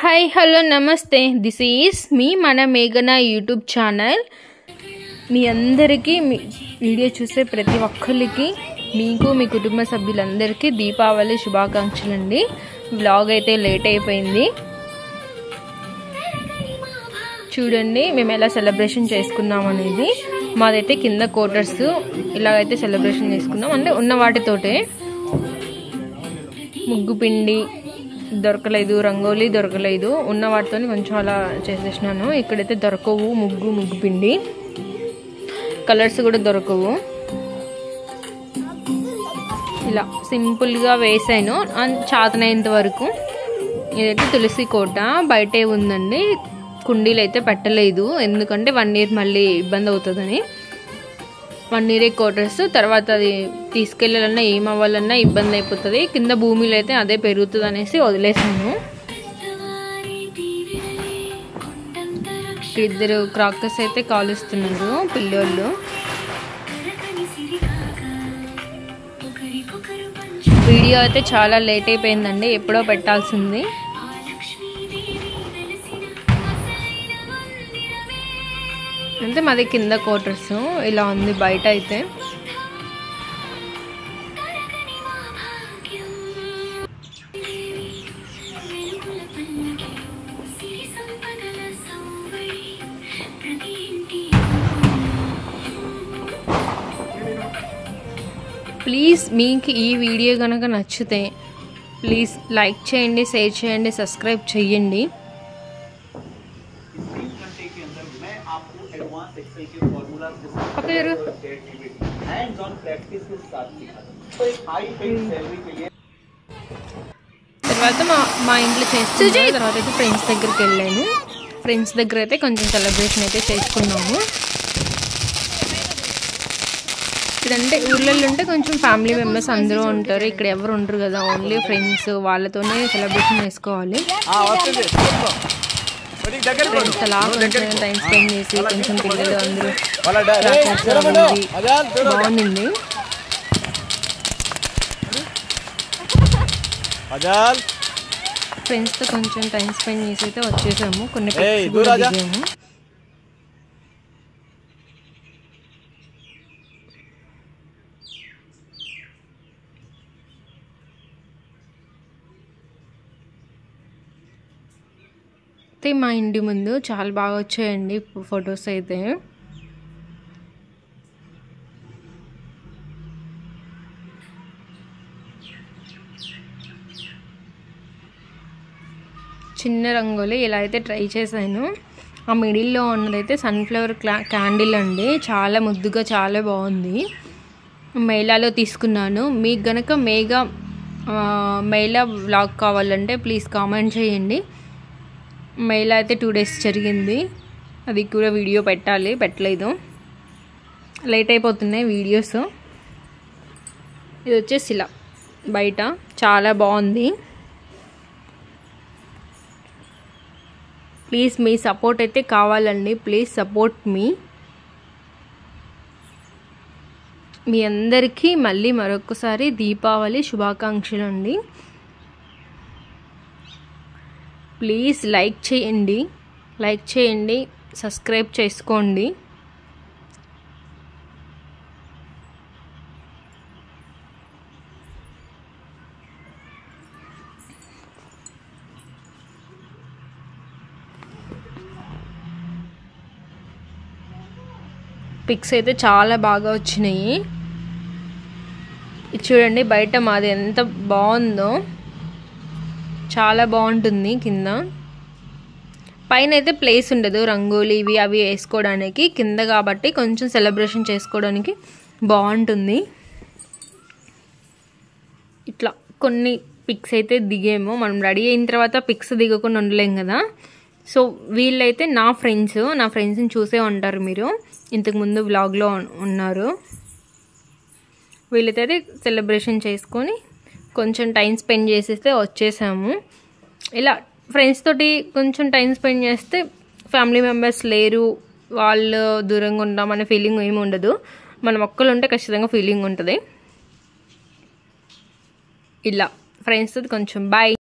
Hi hello నమస్తే this is మీ మన మేఘనా యూట్యూబ్ ఛానల్. మీ అందరికీ మీ వీడియో చూసే ప్రతి ఒక్కరికి మీకు మీ కుటుంబ సభ్యులందరికీ దీపావళి శుభాకాంక్షలు అండి. వ్లాగ్ అయితే లేట్ అయిపోయింది. చూడండి మేము ఎలా సెలబ్రేషన్ చేసుకున్నాం అనేది. మాదైతే కింద క్వార్టర్స్ ఇలాగైతే సెలబ్రేషన్ చేసుకున్నాం. అంటే ఉన్న వాటితోటే ముగ్గు పిండి దొరకలేదు, రంగోలీ దొరకలేదు, ఉన్న వాటితో కొంచెం అలా చేసేసినాను. ఇక్కడైతే దొరకవు ముగ్గు పిండి, కలర్స్ కూడా దొరకవు. ఇలా సింపుల్గా వేసాను చాతనైనంత వరకు. ఇదైతే తులసి కోట బయటే ఉందండి. కుండీలు అయితే పెట్టలేదు, ఎందుకంటే 1 year మళ్ళీ ఇబ్బంది అవుతుందని. 1 year క్వార్టర్స్ తర్వాత అది తీసుకెళ్ళాలన్నా ఏమవ్వాలన్నా ఇబ్బంది అయిపోతుంది. కింద భూమిలో అయితే అదే పెరుగుతుంది అనేసి వదిలేసాను. ఇద్దరు క్రాకర్స్ అయితే కాలుస్తున్నారు పిల్లోళ్ళు. వీడియో అయితే చాలా లేట్ అయిపోయిందండి, ఎప్పుడో పెట్టాల్సింది. అంటే మాది కింద క్వార్టర్స్ ఇలా ఉంది. బయట అయితే ప్లీజ్ మీకు ఈ వీడియో కనుక నచ్చితే ప్లీజ్ లైక్ చేయండి, షేర్ చేయండి, సబ్స్క్రైబ్ చేయండి. తర్వాత మా ఇంట్లో చేసుకున్న తర్వాత అయితే ఫ్రెండ్స్ దగ్గరికి వెళ్ళాను. ఫ్రెండ్స్ దగ్గర అయితే కొంచెం సెలబ్రేషన్ అయితే చేసుకున్నాము. ఇక్కడంటే ఊర్లలో ఉంటే కొంచెం ఫ్యామిలీ మెంబర్స్ అందరూ ఉంటారు, ఇక్కడ ఎవరు ఉండరు కదా, ఓన్లీ ఫ్రెండ్స్ వాళ్ళతోనే సెలబ్రేషన్ చేసుకోవాలి. ఫ్రెండ్స్ అలా కొంచెం టైం స్పెండ్ చేసి కొంచెం పిల్లలు అందరూ బాగుంది. ఫ్రెండ్స్తో కొంచెం టైం స్పెండ్ చేసి అయితే వచ్చేసాము. కొన్ని దిగాము. అయితే మా ఇంటి ముందు చాలా బాగా వచ్చాయండి ఫొటోస్ అయితే. చిన్న రంగోలి ఇలా అయితే ట్రై చేశాను. ఆ మిడిల్లో ఉన్నదైతే సన్ఫ్లవర్ క్యాండిల్ అండి, చాలా ముద్దుగా చాలా బాగుంది. మేళాలో తీసుకున్నాను. మీకు గనక మేళా వ్లాగ్ కావాలంటే ప్లీజ్ కామెంట్ చేయండి. మేళా అయితే 2 days జరిగింది, అది కూడా వీడియో పెట్టలేదు, లేట్ అయిపోతున్నాయి వీడియోస్. ఇది వచ్చేసి ఇలా బయట చాలా బాగుంది. ప్లీజ్ మీ సపోర్ట్ అయితే కావాలండి, ప్లీజ్ సపోర్ట్ మీ. మీ అందరికీ మళ్ళీ మరొకసారి దీపావళి శుభాకాంక్షలు అండి. ప్లీజ్ లైక్ చేయండి, సబ్స్క్రైబ్ చేసుకోండి. పిక్స్ అయితే చాలా బాగా వచ్చినాయి. చూడండి బయట మాది ఎంత బాగుందో, చాలా బాగుంటుంది. కింద పైన అయితే ప్లేస్ ఉండదు రంగోలీ ఇవి అవి వేసుకోవడానికి, కింద కాబట్టి కొంచెం సెలబ్రేషన్ చేసుకోవడానికి బాగుంటుంది. ఇట్లా కొన్ని పిక్స్ అయితే దిగాము. మనం రెడీ అయిన తర్వాత పిక్స్ దిగకుండా ఉండలేం కదా. సో వీళ్ళైతే నా ఫ్రెండ్స్ని చూసే ఉంటారు మీరు, ఇంతకుముందు వ్లాగ్లో ఉన్నారు. వీళ్ళైతే సెలబ్రేషన్ చేసుకొని కొంచెం టైం స్పెండ్ చేసేస్తే వచ్చేసాము. ఇలా ఫ్రెండ్స్ తోటి కొంచెం టైం స్పెండ్ చేస్తే ఫ్యామిలీ మెంబర్స్ లేరు, వాళ్ళు దూరంగా ఉంటామనే ఫీలింగ్ ఏమి ఉండదు. మనం ఒక్కరు ఉంటే ఖచ్చితంగా ఫీలింగ్ ఉంటుంది. ఇలా ఫ్రెండ్స్ తోటి కొంచెం బాయ్.